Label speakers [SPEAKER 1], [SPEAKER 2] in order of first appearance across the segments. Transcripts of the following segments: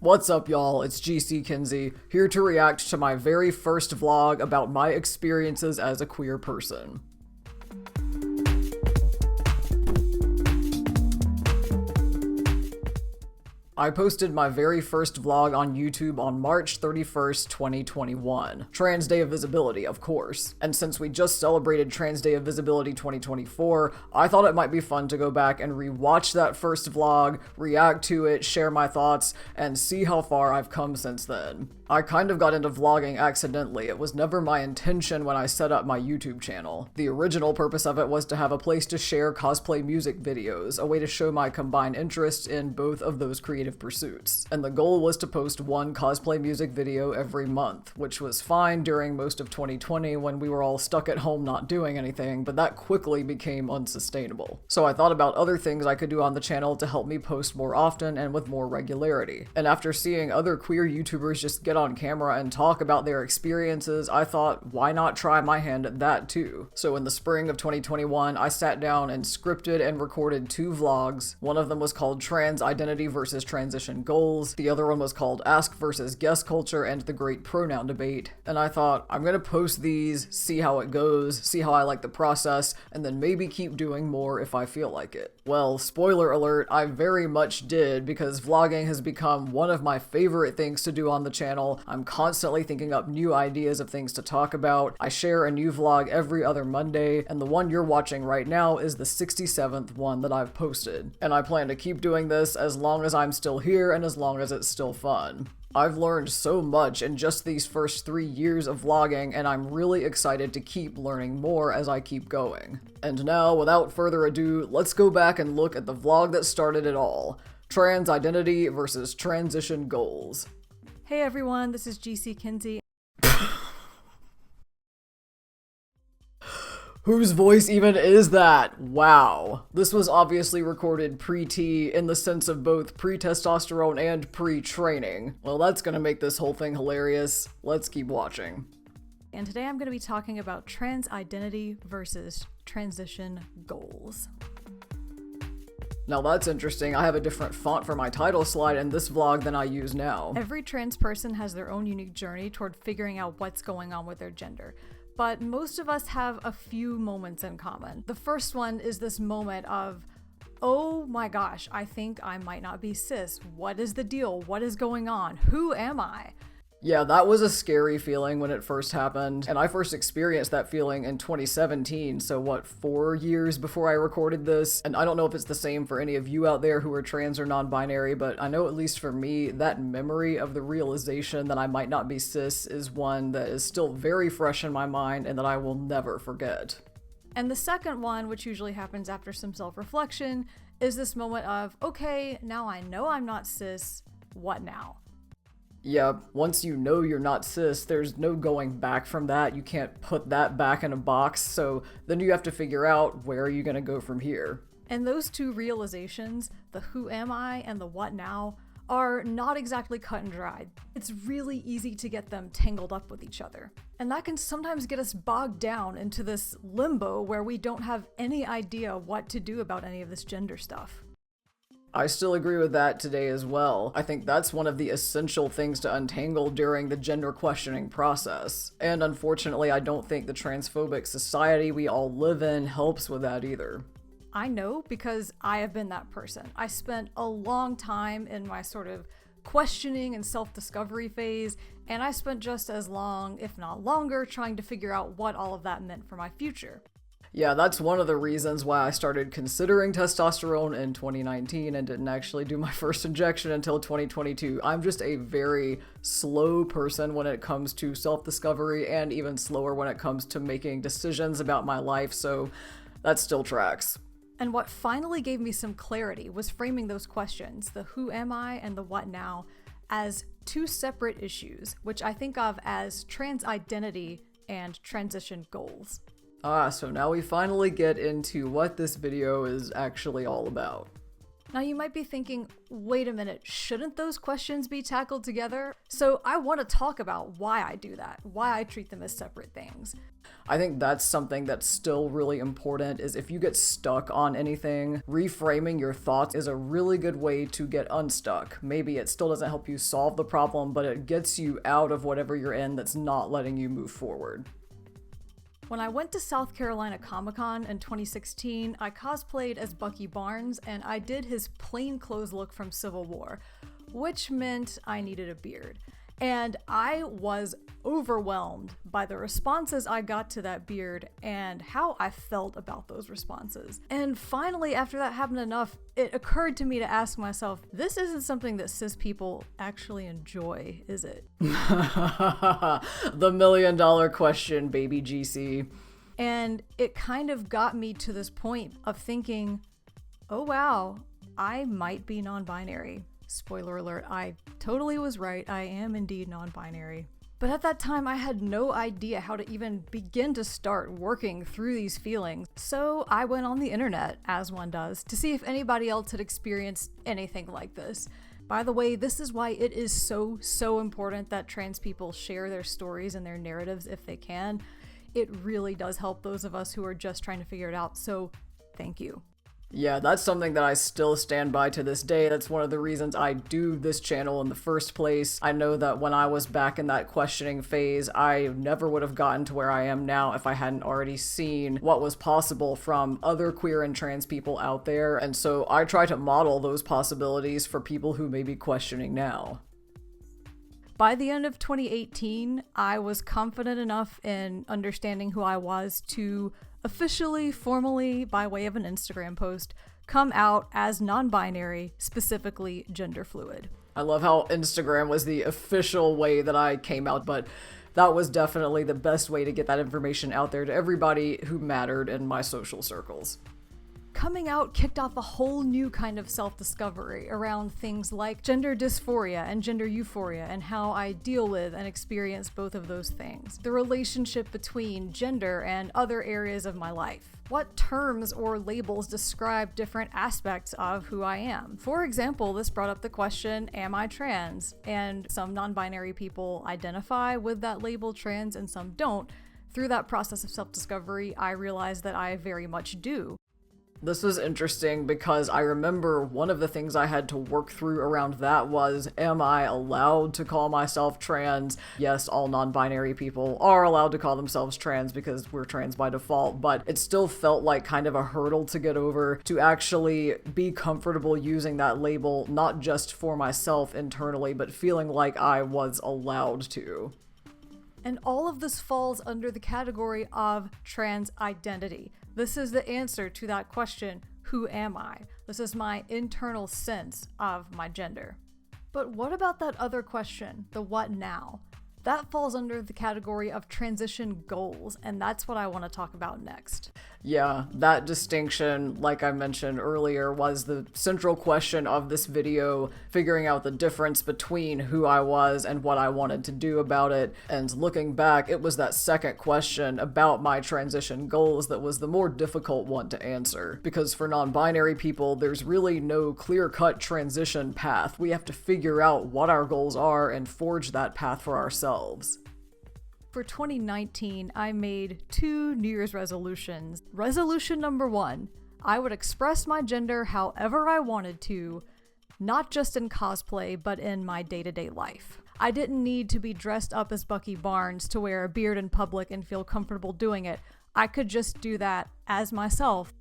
[SPEAKER 1] What's up, y'all? It's GC Kinsey, here to react to my very first vlog about my experiences as a queer person. I posted my very first vlog on YouTube on March 31st, 2021. Trans Day of Visibility, of course. And since we just celebrated Trans Day of Visibility 2024, I thought it might be fun to go back and rewatch that first vlog, react to it, share my thoughts, and see how far I've come since then. I kind of got into vlogging accidentally. It was never my intention when I set up my YouTube channel. The original purpose of it was to have a place to share cosplay music videos, a way to show my combined interest in both of those creative pursuits. And the goal was to post one cosplay music video every month, which was fine during most of 2020 when we were all stuck at home not doing anything, but that quickly became unsustainable. So I thought about other things I could do on the channel to help me post more often and with more regularity. And after seeing other queer YouTubers just get on camera and talk about their experiences, I thought, why not try my hand at that too? So in the spring of 2021, I sat down and scripted and recorded 2 vlogs. One of them was called Trans Identity versus Transition Goals. The other one was called Ask versus Guess Culture and the Great Pronoun Debate. And I thought, I'm gonna post these, see how it goes, see how I like the process, and then maybe keep doing more if I feel like it. Well, spoiler alert, I very much did, because vlogging has become one of my favorite things to do on the channel. I'm constantly thinking up new ideas of things to talk about. I share a new vlog every other Monday, and the one you're watching right now is the 67th one that I've posted. And I plan to keep doing this as long as I'm still here and as long as it's still fun. I've learned so much in just these first 3 years of vlogging, and I'm really excited to keep learning more as I keep going. And now, without further ado, let's go back and look at the vlog that started it all. Trans Identity versus Transition Goals.
[SPEAKER 2] Hey everyone, this is GC Kinsey.
[SPEAKER 1] Whose voice even is that? Wow. This was obviously recorded pre-T in the sense of both pre-testosterone and pre-training. Well, that's gonna make this whole thing hilarious. Let's keep watching.
[SPEAKER 2] And today I'm going to be talking about trans identity versus transition goals.
[SPEAKER 1] Now that's interesting. I have a different font for my title slide in this vlog than I use now.
[SPEAKER 2] Every trans person has their own unique journey toward figuring out what's going on with their gender. But most of us have a few moments in common. The first one is this moment of, oh my gosh, I think I might not be cis. What is the deal? What is going on? Who am I?
[SPEAKER 1] Yeah, that was a scary feeling when it first happened, and I first experienced that feeling in 2017, so what, 4 years before I recorded this? And I don't know if it's the same for any of you out there who are trans or non-binary, but I know at least for me, that memory of the realization that I might not be cis is one that is still very fresh in my mind and that I will never forget.
[SPEAKER 2] And the second one, which usually happens after some self-reflection, is this moment of, okay, now I know I'm not cis, what now?
[SPEAKER 1] Yeah, once you know you're not cis, there's no going back from that. You can't put that back in a box, so then you have to figure out where are you gonna go from here.
[SPEAKER 2] And those two realizations, the who am I and the what now, are not exactly cut and dried. It's really easy to get them tangled up with each other. And that can sometimes get us bogged down into this limbo where we don't have any idea what to do about any of this gender stuff.
[SPEAKER 1] I still agree with that today as well. I think that's one of the essential things to untangle during the gender questioning process. And unfortunately, I don't think the transphobic society we all live in helps with that either.
[SPEAKER 2] I know because I have been that person. I spent a long time in my sort of questioning and self-discovery phase, and I spent just as long, if not longer, trying to figure out what all of that meant for my future.
[SPEAKER 1] Yeah, that's one of the reasons why I started considering testosterone in 2019 and didn't actually do my first injection until 2022. I'm just a very slow person when it comes to self-discovery and even slower when it comes to making decisions about my life, so that still tracks.
[SPEAKER 2] And what finally gave me some clarity was framing those questions, the who am I and the what now, as 2 separate issues, which I think of as trans identity and transition goals.
[SPEAKER 1] So now we finally get into what this video is actually all about.
[SPEAKER 2] Now you might be thinking, wait a minute, shouldn't those questions be tackled together? So I want to talk about why I do that, why I treat them as separate things.
[SPEAKER 1] I think that's something that's still really important, is if you get stuck on anything, reframing your thoughts is a really good way to get unstuck. Maybe it still doesn't help you solve the problem, but it gets you out of whatever you're in that's not letting you move forward.
[SPEAKER 2] When I went to South Carolina Comic-Con in 2016, I cosplayed as Bucky Barnes, and I did his plainclothes look from Civil War, which meant I needed a beard. And I was overwhelmed by the responses I got to that beard and how I felt about those responses. And finally, after that happened enough, it occurred to me to ask myself, this isn't something that cis people actually enjoy, is it?
[SPEAKER 1] The $1 million question, baby GC.
[SPEAKER 2] And it kind of got me to this point of thinking, oh wow, I might be non-binary. Spoiler alert, I totally was right. I am indeed non-binary. But at that time, I had no idea how to even begin to start working through these feelings. So I went on the internet, as one does, to see if anybody else had experienced anything like this. By the way, this is why it is so important that trans people share their stories and their narratives if they can. It really does help those of us who are just trying to figure it out. So thank you.
[SPEAKER 1] Yeah, that's something that I still stand by to this day. That's one of the reasons I do this channel in the first place. I know that when I was back in that questioning phase, I never would have gotten to where I am now if I hadn't already seen what was possible from other queer and trans people out there. And so I try to model those possibilities for people who may be questioning now.
[SPEAKER 2] By the end of 2018, I was confident enough in understanding who I was to officially, formally, by way of an Instagram post, come out as non-binary, specifically gender fluid.
[SPEAKER 1] I love how Instagram was the official way that I came out, but that was definitely the best way to get that information out there to everybody who mattered in my social circles.
[SPEAKER 2] Coming out kicked off a whole new kind of self-discovery around things like gender dysphoria and gender euphoria and how I deal with and experience both of those things. The relationship between gender and other areas of my life. What terms or labels describe different aspects of who I am? For example, this brought up the question, am I trans? And some non-binary people identify with that label trans and some don't. Through that process of self-discovery, I realized that I very much do.
[SPEAKER 1] This was interesting because I remember one of the things I had to work through around that was, am I allowed to call myself trans? Yes, all non-binary people are allowed to call themselves trans because we're trans by default, but it still felt like kind of a hurdle to get over to actually be comfortable using that label, not just for myself internally, but feeling like I was allowed to.
[SPEAKER 2] And all of this falls under the category of trans identity. This is the answer to that question, who am I? This is my internal sense of my gender. But what about that other question, the what now? That falls under the category of transition goals, and that's what I want to talk about next.
[SPEAKER 1] Yeah, that distinction, like I mentioned earlier, was the central question of this video, figuring out the difference between who I was and what I wanted to do about it. And looking back, it was that second question about my transition goals that was the more difficult one to answer. Because for non-binary people, there's really no clear-cut transition path. We have to figure out what our goals are and forge that path for ourselves.
[SPEAKER 2] For 2019, I made 2 New Year's resolutions. Resolution number 1, I would express my gender however I wanted to, not just in cosplay, but in my day-to-day life. I didn't need to be dressed up as Bucky Barnes to wear a beard in public and feel comfortable doing it. I could just do that as myself.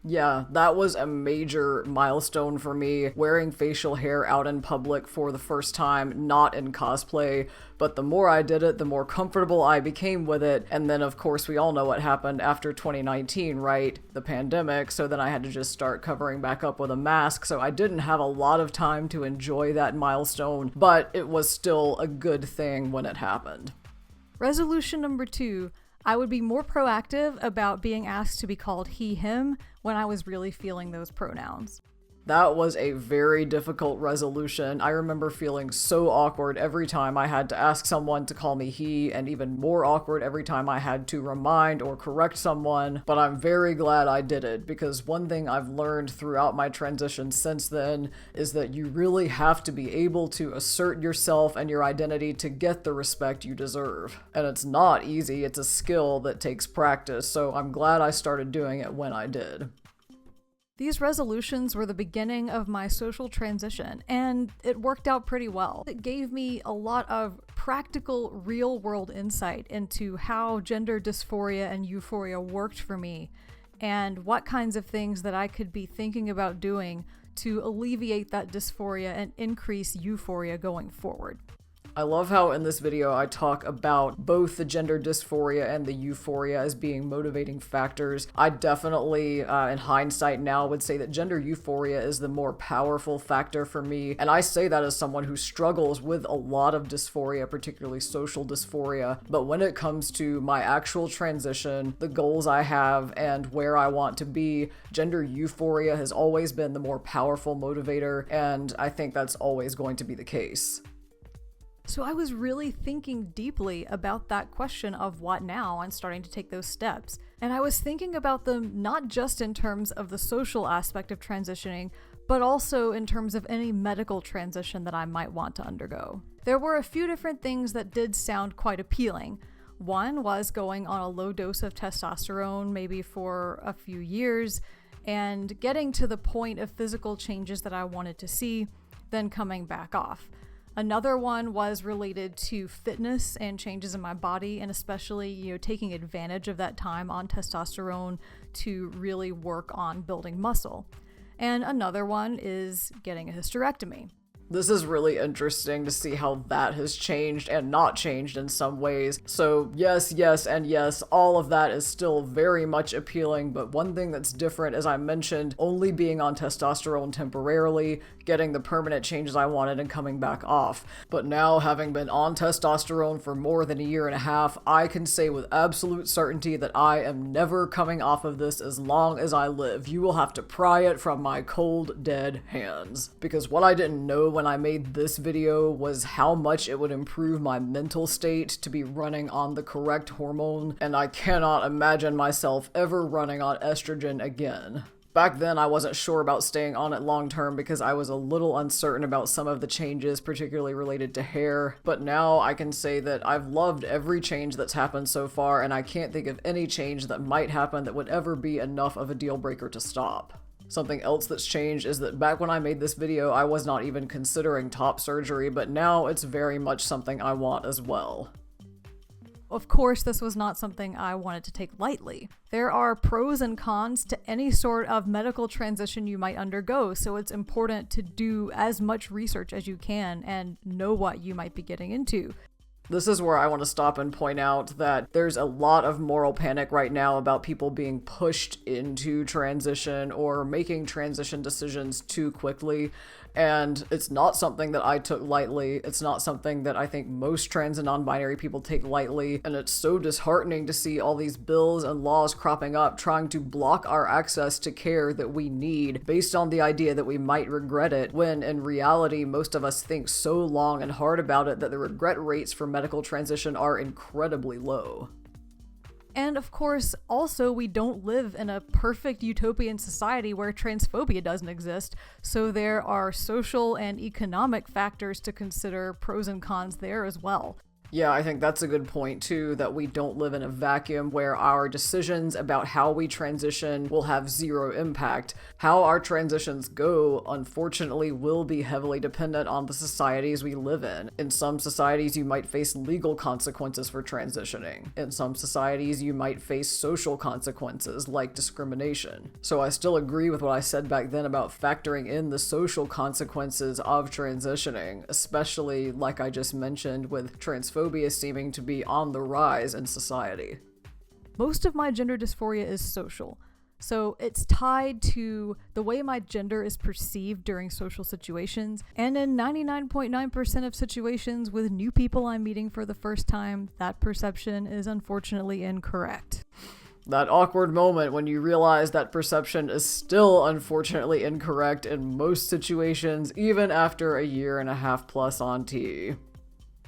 [SPEAKER 1] Yeah, that was a major milestone for me, wearing facial hair out in public for the first time, not in cosplay, but the more I did it, the more comfortable I became with it, and then of course we all know what happened after 2019, right? The pandemic, so then I had to just start covering back up with a mask, so I didn't have a lot of time to enjoy that milestone, but it was still a good thing when it happened.
[SPEAKER 2] Resolution number 2, I would be more proactive about being asked to be called he, him when I was really feeling those pronouns.
[SPEAKER 1] That was a very difficult resolution. I remember feeling so awkward every time I had to ask someone to call me he, and even more awkward every time I had to remind or correct someone, but I'm very glad I did it, because one thing I've learned throughout my transition since then is that you really have to be able to assert yourself and your identity to get the respect you deserve. And it's not easy, it's a skill that takes practice, so I'm glad I started doing it when I did.
[SPEAKER 2] These resolutions were the beginning of my social transition, and it worked out pretty well. It gave me a lot of practical, real-world insight into how gender dysphoria and euphoria worked for me, and what kinds of things that I could be thinking about doing to alleviate that dysphoria and increase euphoria going forward.
[SPEAKER 1] I love how in this video I talk about both the gender dysphoria and the euphoria as being motivating factors. I definitely, in hindsight now, would say that gender euphoria is the more powerful factor for me, and I say that as someone who struggles with a lot of dysphoria, particularly social dysphoria, but when it comes to my actual transition, the goals I have, and where I want to be, gender euphoria has always been the more powerful motivator, and I think that's always going to be the case.
[SPEAKER 2] So I was really thinking deeply about that question of what now and starting to take those steps. And I was thinking about them not just in terms of the social aspect of transitioning, but also in terms of any medical transition that I might want to undergo. There were a few different things that did sound quite appealing. One was going on a low dose of testosterone, maybe for a few years, and getting to the point of physical changes that I wanted to see, then coming back off. Another one was related to fitness and changes in my body, and especially, taking advantage of that time on testosterone to really work on building muscle. And another one is getting a hysterectomy.
[SPEAKER 1] This is really interesting to see how that has changed and not changed in some ways. So yes, and yes, all of that is still very much appealing, but one thing that's different, as I mentioned, only being on testosterone temporarily, getting the permanent changes I wanted and coming back off. But now, having been on testosterone for more than a year and a half, I can say with absolute certainty that I am never coming off of this as long as I live. You will have to pry it from my cold, dead hands. Because what I didn't know when I made this video was how much it would improve my mental state to be running on the correct hormone, and I cannot imagine myself ever running on estrogen again. Back then, I wasn't sure about staying on it long term because I was a little uncertain about some of the changes, particularly related to hair, but now I can say that I've loved every change that's happened so far, and I can't think of any change that might happen that would ever be enough of a deal breaker to stop. Something else that's changed is that back when I made this video, I was not even considering top surgery, but now it's very much something I want as well.
[SPEAKER 2] Of course, this was not something I wanted to take lightly. There are pros and cons to any sort of medical transition you might undergo, so it's important to do as much research as you can and know what you might be getting into.
[SPEAKER 1] This is where I want to stop and point out that there's a lot of moral panic right now about people being pushed into transition or making transition decisions too quickly. And it's not something that I took lightly. It's not something that I think most trans and non-binary people take lightly. And it's so disheartening to see all these bills and laws cropping up trying to block our access to care that we need based on the idea that we might regret it, when in reality, most of us think so long and hard about it that the regret rates for medical transition are incredibly low.
[SPEAKER 2] And of course, also, we don't live in a perfect utopian society where transphobia doesn't exist, so there are social and economic factors to consider, pros and cons there as well.
[SPEAKER 1] Yeah, I think that's a good point too, that we don't live in a vacuum where our decisions about how we transition will have zero impact. How our transitions go, unfortunately, will be heavily dependent on the societies we live in. In some societies, you might face legal consequences for transitioning. In some societies, you might face social consequences like discrimination. So I still agree with what I said back then about factoring in the social consequences of transitioning, especially like I just mentioned with transphobia seeming to be on the rise in society.
[SPEAKER 2] Most of my gender dysphoria is social, so it's tied to the way my gender is perceived during social situations, and in 99.9% of situations with new people I'm meeting for the first time, that perception is unfortunately incorrect.
[SPEAKER 1] That awkward moment when you realize that perception is still unfortunately incorrect in most situations, even after a year and a half plus on T.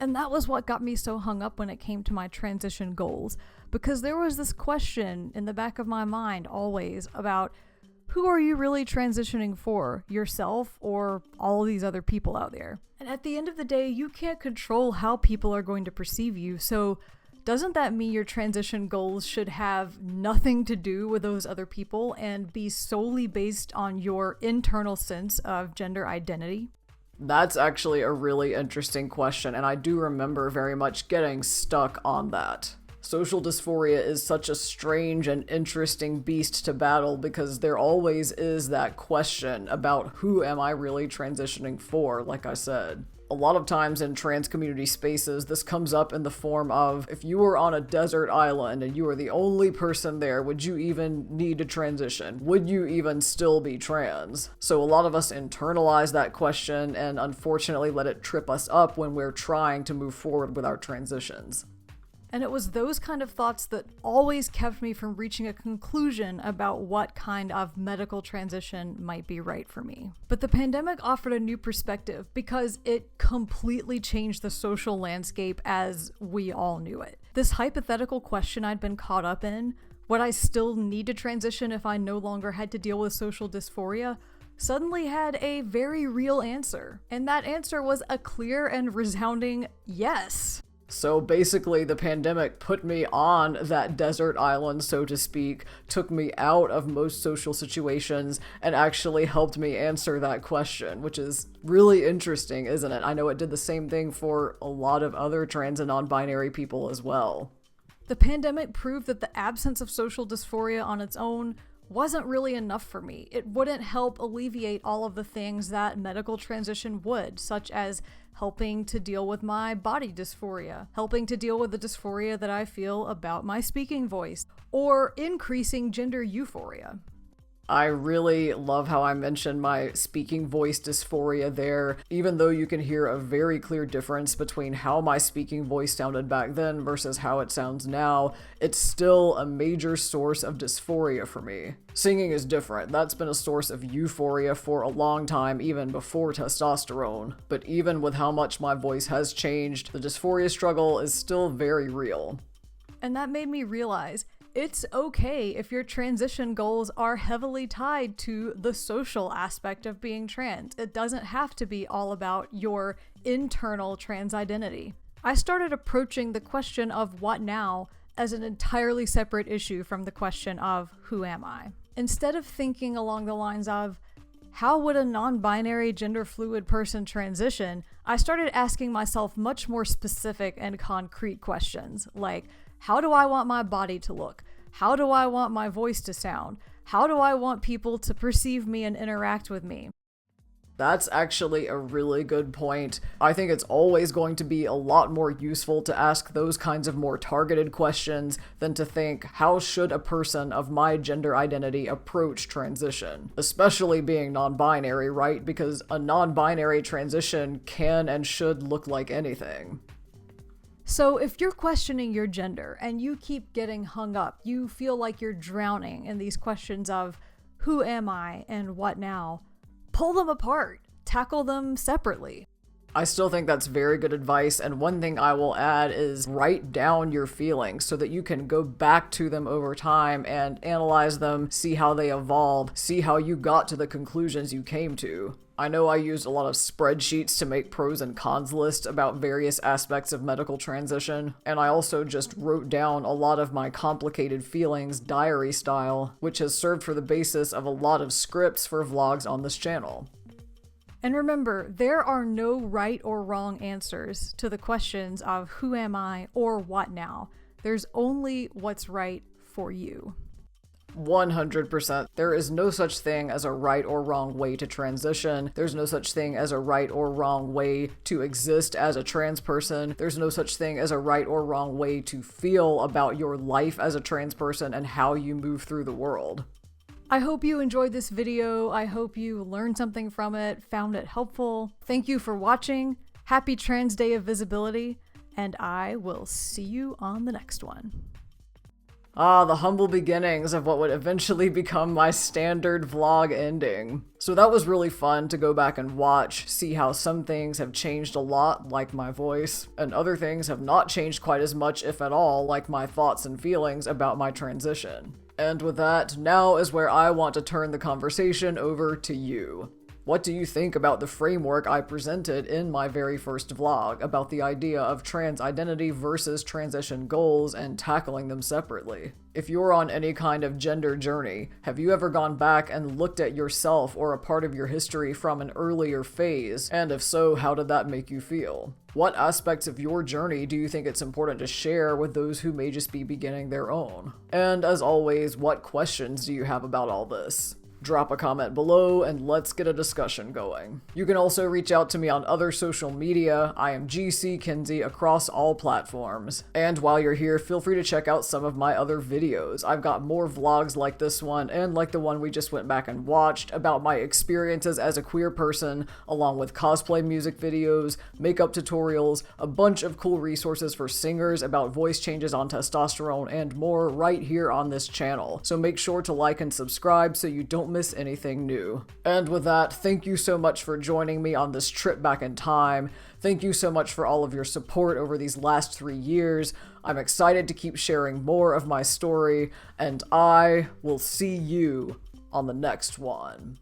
[SPEAKER 2] And that was what got me so hung up when it came to my transition goals, because there was this question in the back of my mind always about who are you really transitioning for, yourself or all these other people out there? And at the end of the day, you can't control how people are going to perceive you, so doesn't that mean your transition goals should have nothing to do with those other people and be solely based on your internal sense of gender identity?
[SPEAKER 1] That's actually a really interesting question, and I do remember very much getting stuck on that. Social dysphoria is such a strange and interesting beast to battle because there always is that question about who am I really transitioning for, like I said. A lot of times in trans community spaces, this comes up in the form of, if you were on a desert island and you were the only person there, would you even need to transition? Would you even still be trans? So a lot of us internalize that question and unfortunately let it trip us up when we're trying to move forward with our transitions.
[SPEAKER 2] And it was those kind of thoughts that always kept me from reaching a conclusion about what kind of medical transition might be right for me. But the pandemic offered a new perspective because it completely changed the social landscape as we all knew it. This hypothetical question I'd been caught up in, would I still need to transition if I no longer had to deal with social dysphoria, suddenly had a very real answer. And that answer was a clear and resounding yes.
[SPEAKER 1] So basically, the pandemic put me on that desert island, so to speak, took me out of most social situations, and actually helped me answer that question, which is really interesting, isn't it? I know it did the same thing for a lot of other trans and non-binary people as well.
[SPEAKER 2] The pandemic proved that the absence of social dysphoria on its own wasn't really enough for me. It wouldn't help alleviate all of the things that medical transition would, such as helping to deal with my body dysphoria, helping to deal with the dysphoria that I feel about my speaking voice, or increasing gender euphoria.
[SPEAKER 1] I really love how I mentioned my speaking voice dysphoria there, even though you can hear a very clear difference between how my speaking voice sounded back then versus how it sounds now. It's still a major source of dysphoria for me. Singing is different. That's been a source of euphoria for a long time, even before testosterone. But even with how much my voice has changed, the dysphoria struggle is still very real.
[SPEAKER 2] And that made me realize it's okay if your transition goals are heavily tied to the social aspect of being trans. It doesn't have to be all about your internal trans identity. I started approaching the question of what now as an entirely separate issue from the question of who am I? Instead of thinking along the lines of how would a non-binary gender fluid person transition, I started asking myself much more specific and concrete questions like, how do I want my body to look? How do I want my voice to sound? How do I want people to perceive me and interact with me?
[SPEAKER 1] That's actually a really good point. I think it's always going to be a lot more useful to ask those kinds of more targeted questions than to think, how should a person of my gender identity approach transition? Especially being non-binary, right? Because a non-binary transition can and should look like anything.
[SPEAKER 2] So if you're questioning your gender and you keep getting hung up, you feel like you're drowning in these questions of who am I and what now, pull them apart, tackle them separately.
[SPEAKER 1] I still think that's very good advice, and one thing I will add is write down your feelings so that you can go back to them over time and analyze them, see how they evolve, see how you got to the conclusions you came to. I know I used a lot of spreadsheets to make pros and cons lists about various aspects of medical transition, and I also just wrote down a lot of my complicated feelings diary style, which has served for the basis of a lot of scripts for vlogs on this channel.
[SPEAKER 2] And remember, there are no right or wrong answers to the questions of who am I or what now. There's only what's right for you.
[SPEAKER 1] 100%. There is no such thing as a right or wrong way to transition. There's no such thing as a right or wrong way to exist as a trans person. There's no such thing as a right or wrong way to feel about your life as a trans person and how you move through the world.
[SPEAKER 2] I hope you enjoyed this video. I hope you learned something from it, found it helpful. Thank you for watching. Happy Trans Day of Visibility, and I will see you on the next one.
[SPEAKER 1] Ah, the humble beginnings of what would eventually become my standard vlog ending. So that was really fun to go back and watch, see how some things have changed a lot, like my voice, and other things have not changed quite as much, if at all, like my thoughts and feelings about my transition. And with that, now is where I want to turn the conversation over to you. What do you think about the framework I presented in my very first vlog about the idea of trans identity versus transition goals and tackling them separately? If you're on any kind of gender journey, have you ever gone back and looked at yourself or a part of your history from an earlier phase? And if so, how did that make you feel? What aspects of your journey do you think it's important to share with those who may just be beginning their own? And as always, what questions do you have about all this? Drop a comment below and let's get a discussion going. You can also reach out to me on other social media. I am GC Kinsey across all platforms. And while you're here, feel free to check out some of my other videos. I've got more vlogs like this one and like the one we just went back and watched about my experiences as a queer person, along with cosplay music videos, makeup tutorials, a bunch of cool resources for singers about voice changes on testosterone, and more right here on this channel. So make sure to like and subscribe so you don't miss anything new. And with that, thank you so much for joining me on this trip back in time. Thank you so much for all of your support over these last 3 years. I'm excited to keep sharing more of my story, and I will see you on the next one.